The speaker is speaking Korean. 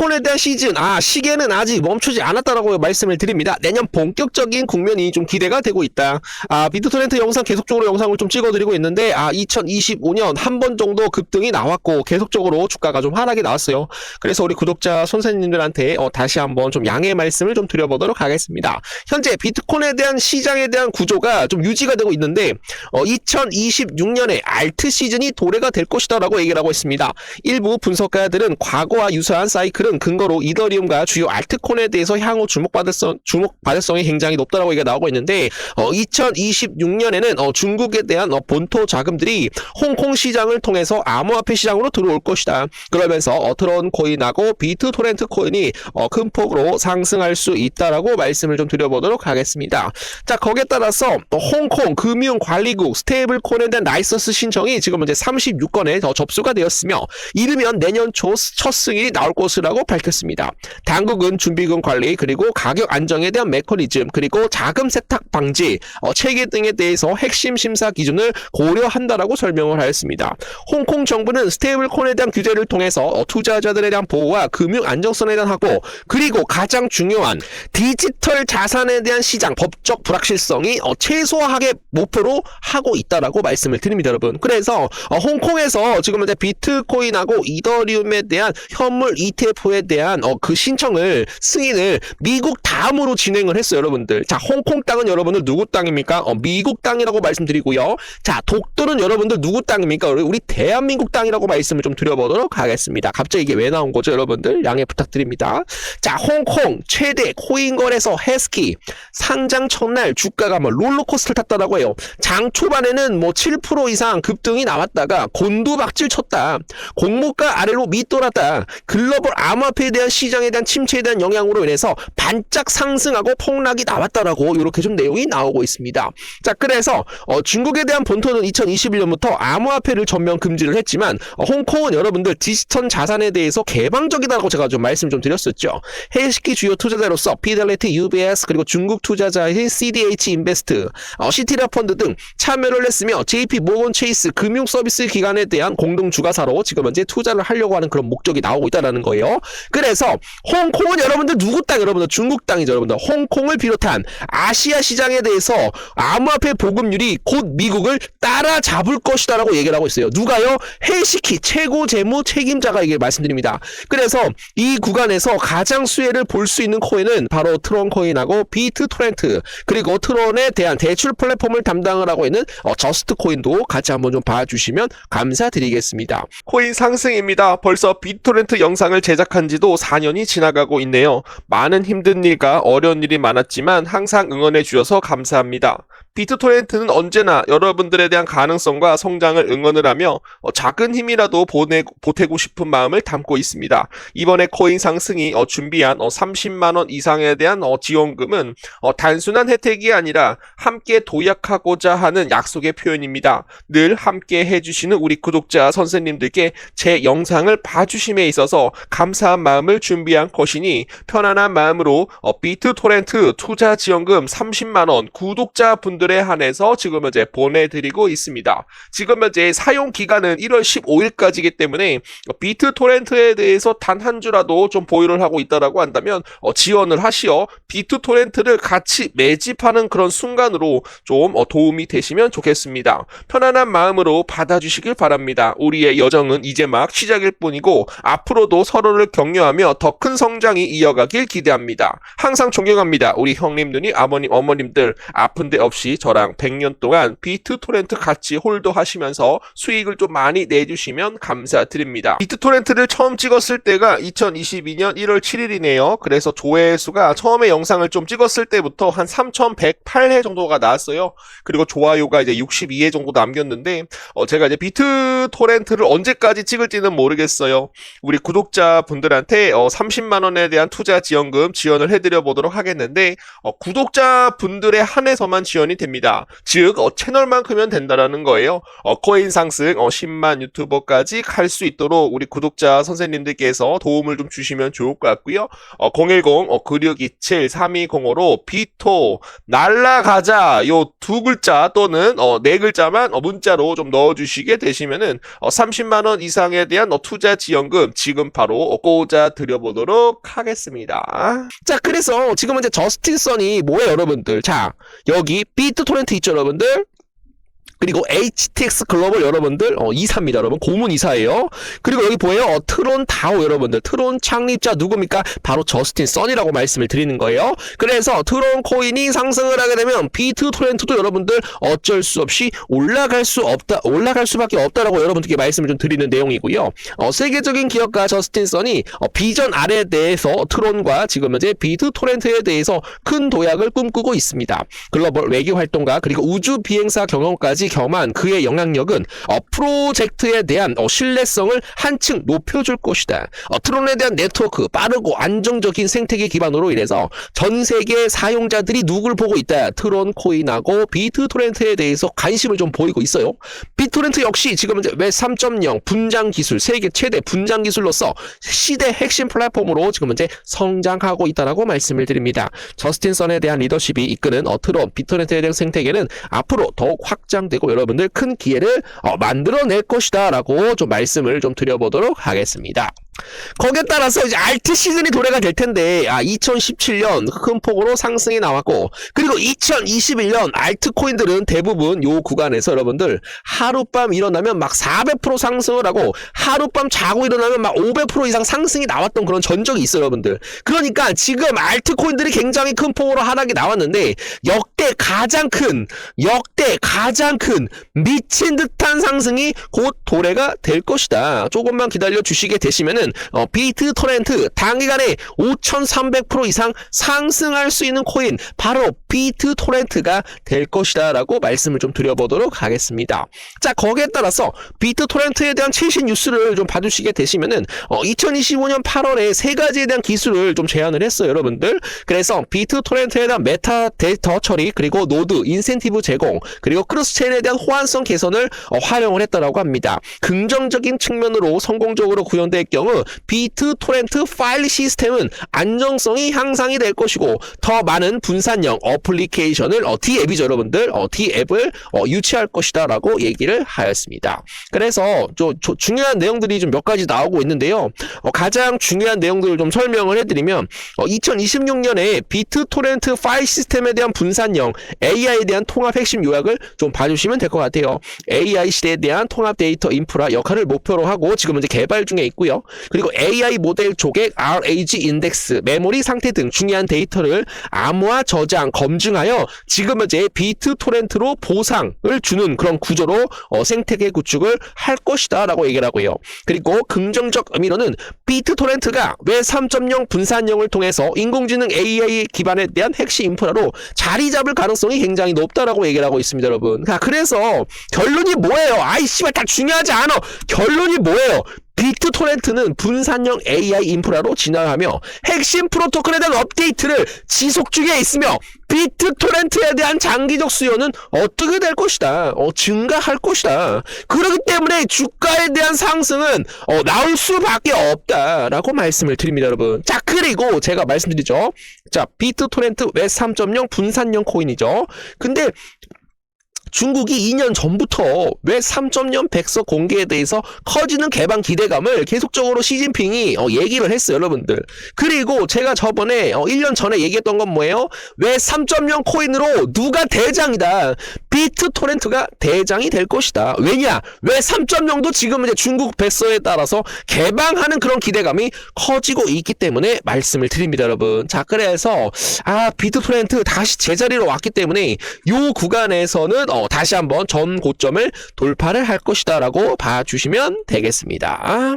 비트코인에 대한 시기에는 아직 멈추지 않았다라고 말씀을 드립니다. 내년 본격적인 국면이 좀 기대가 되고 있다. 비트토렌트 영상 계속적으로 영상을 좀 찍어드리고 있는데 2025년 한 번 정도 급등이 나왔고 계속적으로 주가가 좀 하락이 나왔어요. 그래서 우리 구독자 선생님들한테 다시 한번 좀 양해 말씀을 좀 드려보도록 하겠습니다. 현재 비트코인에 대한 시장에 대한 구조가 좀 유지가 되고 있는데 2026년에 알트 시즌이 도래가 될 것이다 라고 얘기를 하고 있습니다. 일부 분석가들은 과거와 유사한 사이클은 근거로 이더리움과 주요 알트코인에 대해서 향후 주목받을 성이 굉장히 높다라고 얘기가 나오고 있는데 2026년에는 중국에 대한 본토 자금들이 홍콩 시장을 통해서 암호화폐 시장으로 들어올 것이다. 그러면서 트론 코인하고 비트토렌트 코인이 큰 폭으로 상승할 수 있다라고 말씀을 좀 드려보도록 하겠습니다. 자, 거기에 따라서 홍콩 금융관리국 스테이블 코인에 대한 라이선스 신청이 지금 현재 36건에 접수가 되었으며 이르면 내년 초 첫 승인이 나올 것이라고 밝혔습니다. 당국은 준비금 관리 그리고 가격 안정에 대한 메커니즘 그리고 자금 세탁 방지 체계 등에 대해서 핵심 심사 기준을 고려한다라고 설명을 하였습니다. 홍콩 정부는 스테이블 코인에 대한 규제를 통해서 투자자들에 대한 보호와 금융 안정성에 대한 하고 그리고 가장 중요한 디지털 자산에 대한 시장 법적 불확실성이 최소화하게 목표로 하고 있다라고 말씀을 드립니다, 여러분. 그래서 홍콩에서 지금 현재 비트코인하고 이더리움에 대한 현물 ETF에 대한 그 승인을 미국 다음으로 진행을 했어요, 여러분들. 자, 홍콩 땅은 여러분들 누구 땅입니까? 미국 땅이라고 말씀드리고요. 자, 독도는 여러분들 누구 땅입니까? 우리 대한민국 땅이라고 말씀을 좀 드려보도록 하겠습니다. 갑자기 이게 왜 나온 거죠, 여러분들? 양해 부탁드립니다. 자, 홍콩 최대 코인 거래소 해스키 상장 첫날 주가가 롤러코스터를 탔다라고 해요. 장 초반에는 7% 이상 급등이 나왔다가 곤두박질 쳤다. 공모가 아래로 밑돌았다. 글로벌 암호화폐에 대한 시장에 대한 침체에 대한 영향으로 인해서 반짝 상승하고 폭락이 나왔다라고 이렇게 좀 내용이 나오고 있습니다. 자, 그래서 중국에 대한 본토는 2021년부터 암호화폐를 전면 금지를 했지만 홍콩은 여러분들 디지털 자산에 대해서 개방적이다라고 제가 좀 말씀 좀 드렸었죠. 해시키 주요 투자자로서 피델리티, UBS 그리고 중국 투자자인 CDH 인베스트, 시티라 펀드 등 참여를 했으며 JP 모건 체이스 금융 서비스 기관에 대한 공동 주가사로 지금 현재 투자를 하려고 하는 그런 목적이 나오고 있다라는 거예요. 그래서 홍콩은 여러분들 누구 땅? 여러분들 중국 땅이죠, 여러분들. 홍콩을 비롯한 아시아 시장에 대해서 암호화폐 보급률이 곧 미국을 따라잡을 것이다라고 얘기를 하고 있어요. 누가요? 해시키 최고 재무 책임자가 이게 말씀드립니다. 그래서 이 구간에서 가장 수혜를 볼 수 있는 코인은 바로 트론 코인하고 비트토렌트 그리고 트론에 대한 대출 플랫폼을 담당을 하고 있는 저스트 코인도 같이 한번 좀 봐주시면 감사드리겠습니다. 코인 상승입니다. 벌써 비트토렌트 영상을 제작한 지도 4년이 지나가고 있네요. 많은 힘든 일과 어려운 일이 많았지만 항상 응원해 주셔서 감사합니다. 비트토렌트는 언제나 여러분들에 대한 가능성과 성장을 응원을 하며 작은 힘이라도 보태고 싶은 마음을 담고 있습니다. 이번에 코인 상승이 준비한 30만원 이상에 대한 지원금은 단순한 혜택이 아니라 함께 도약하고자 하는 약속의 표현입니다. 늘 함께 해주시는 우리 구독자 선생님들께 제 영상을 봐주심에 있어서 감사한 마음을 준비한 것이니 편안한 마음으로 비트토렌트 투자 지원금 30만원 구독자분들에 한해서 지금 현재 보내드리고 있습니다. 지금 현재 사용 기간은 1월 15일까지이기 때문에 비트토렌트에 대해서 단 한 주라도 좀 보유를 하고 있다라고 한다면 지원을 하시어 비트토렌트를 같이 매집하는 그런 순간으로 좀 도움이 되시면 좋겠습니다. 편안한 마음으로 받아주시길 바랍니다. 우리의 여정은 이제 막 시작일 뿐이고 앞으로도 서로를 격려하며 더 큰 성장이 이어가길 기대합니다. 항상 존경합니다. 우리 형님, 누님, 아버님, 어머님들 아픈 데 없이 저랑 100년 동안 비트토렌트 같이 홀더하시면서 수익을 좀 많이 내주시면 감사드립니다. 비트토렌트를 처음 찍었을 때가 2022년 1월 7일이네요. 그래서 조회수가 처음에 영상을 좀 찍었을 때부터 한 3108회 정도가 나왔어요. 그리고 좋아요가 이제 62회 정도 남겼는데 제가 이제 비트토렌트를 언제까지 찍을지는 모르겠어요. 우리 구독자분들한테 30만원에 대한 투자 지원금 지원을 해드려 보도록 하겠는데 구독자분들에 한해서만 지원이 됩니다. 즉 채널만 크면 된다라는 거예요. 코인 상승 10만 유튜버까지 갈 수 있도록 우리 구독자 선생님들께서 도움을 좀 주시면 좋을 것 같고요. 010-9627-3205로 비토 날라가자 요 두 글자 또는 네 글자만 문자로 좀 넣어주시게 되시면은 30만 원 이상에 대한 투자 지원금 지금 바로 꽂아 드려보도록 하겠습니다. 자, 그래서 지금 이제 저스틴 선이 뭐예요, 여러분들? 자, 여기 비트토렌트 있죠, 여러분들? 그리고 HTX 글로벌 여러분들 이사입니다. 여러분 고문 이사예요. 그리고 여기 보여요. 트론 다오 여러분들. 트론 창립자 누굽니까? 바로 저스틴 선이라고 말씀을 드리는 거예요. 그래서 트론 코인이 상승을 하게 되면 비트토렌트도 여러분들 어쩔 수 없이 올라갈 수밖에 없다라고 여러분들께 말씀을 좀 드리는 내용이고요. 세계적인 기업가 저스틴 선이 비전 R에 대해서 트론과 지금 현재 비트토렌트에 대해서 큰 도약을 꿈꾸고 있습니다. 글로벌 외교 활동가 그리고 우주 비행사 경영까지 겸한 그의 영향력은 프로젝트에 대한 신뢰성을 한층 높여줄 것이다. 트론에 대한 네트워크, 빠르고 안정적인 생태계 기반으로 인해서 전 세계 사용자들이 누굴 보고 있다. 트론 코인하고 비트토렌트에 대해서 관심을 좀 보이고 있어요. 비트토렌트 역시 지금 이제 웹 3.0 분장 기술, 세계 최대 분장 기술로서 시대 핵심 플랫폼으로 지금 현재 성장하고 있다라고 말씀을 드립니다. 저스틴 선에 대한 리더십이 이끄는 트론 비트토렌트에 대한 생태계는 앞으로 더욱 확장되고 여러분들 큰 기회를 만들어낼 것이다 라고 좀 말씀을 좀 드려보도록 하겠습니다. 거기에 따라서 이제 알트 시즌이 도래가 될 텐데 2017년 큰 폭으로 상승이 나왔고 그리고 2021년 알트 코인들은 대부분 요 구간에서 여러분들 하룻밤 일어나면 막 400% 상승을 하고 하룻밤 자고 일어나면 막 500% 이상 상승이 나왔던 그런 전적이 있어요, 여러분들. 그러니까 지금 알트 코인들이 굉장히 큰 폭으로 하락이 나왔는데 역대 가장 큰 미친 듯한 상승이 곧 도래가 될 것이다. 조금만 기다려 주시게 되시면은 비트토렌트 단기간에 5,300% 이상 상승할 수 있는 코인 바로 비트토렌트가 될 것이다 라고 말씀을 좀 드려보도록 하겠습니다. 자, 거기에 따라서 비트토렌트에 대한 최신 뉴스를 좀 봐주시게 되시면은 2025년 8월에 세 가지에 대한 기술을 좀 제안을 했어요, 여러분들. 그래서 비트토렌트에 대한 메타 데이터 처리 그리고 노드 인센티브 제공 그리고 크로스체인에 대한 호환성 개선을 활용을 했다라고 합니다. 긍정적인 측면으로 성공적으로 구현될 경우 비트토렌트 파일 시스템은 안정성이 향상이 될 것이고 더 많은 분산형 어플리케이션을 D앱이죠, 여러분들. D앱을 유치할 것이다 라고 얘기를 하였습니다. 그래서 중요한 내용들이 좀 몇 가지 나오고 있는데요. 가장 중요한 내용들을 좀 설명을 해드리면 2026년에 비트토렌트 파일 시스템에 대한 분산형 AI에 대한 통합 핵심 요약을 좀 봐주시면 될 것 같아요. AI 시대에 대한 통합 데이터 인프라 역할을 목표로 하고 지금 이제 개발 중에 있고요. 그리고 AI 모델 조객, RAG 인덱스, 메모리 상태 등 중요한 데이터를 암호화, 저장, 검증하여 지금 현재 비트토렌트로 보상을 주는 그런 구조로 생태계 구축을 할 것이다 라고 얘기를 하고요. 그리고 긍정적 의미로는 비트토렌트가 웹 3.0 분산형을 통해서 인공지능 AI 기반에 대한 핵심 인프라로 자리 잡을 가능성이 굉장히 높다라고 얘기를 하고 있습니다, 여러분. 그래서 결론이 뭐예요? 아이 씨발 다 중요하지 않아. 결론이 뭐예요? 비트토렌트는 분산형 AI 인프라로 진화하며 핵심 프로토콜에 대한 업데이트를 지속 중에 있으며 비트토렌트에 대한 장기적 수요는 어떻게 될 것이다. 증가할 것이다. 그렇기 때문에 주가에 대한 상승은 나올 수밖에 없다라고 말씀을 드립니다, 여러분. 자, 그리고 제가 말씀드리죠. 자, 비트토렌트 웹 3.0 분산형 코인이죠. 근데 중국이 2년 전부터 웹 3.0 백서 공개에 대해서 커지는 개방 기대감을 계속적으로 시진핑이 얘기를 했어요, 여러분들. 그리고 제가 저번에 1년 전에 얘기했던 건 뭐예요? 웹 3.0 코인으로 누가 대장이다. 비트토렌트가 대장이 될 것이다. 왜냐? 웹 3.0도 지금 이제 중국 백서에 따라서 개방하는 그런 기대감이 커지고 있기 때문에 말씀을 드립니다, 여러분. 자, 그래서 비트토렌트 다시 제자리로 왔기 때문에 요 구간에서는 다시 한번 전 고점을 돌파를 할 것이다 라고 봐주시면 되겠습니다.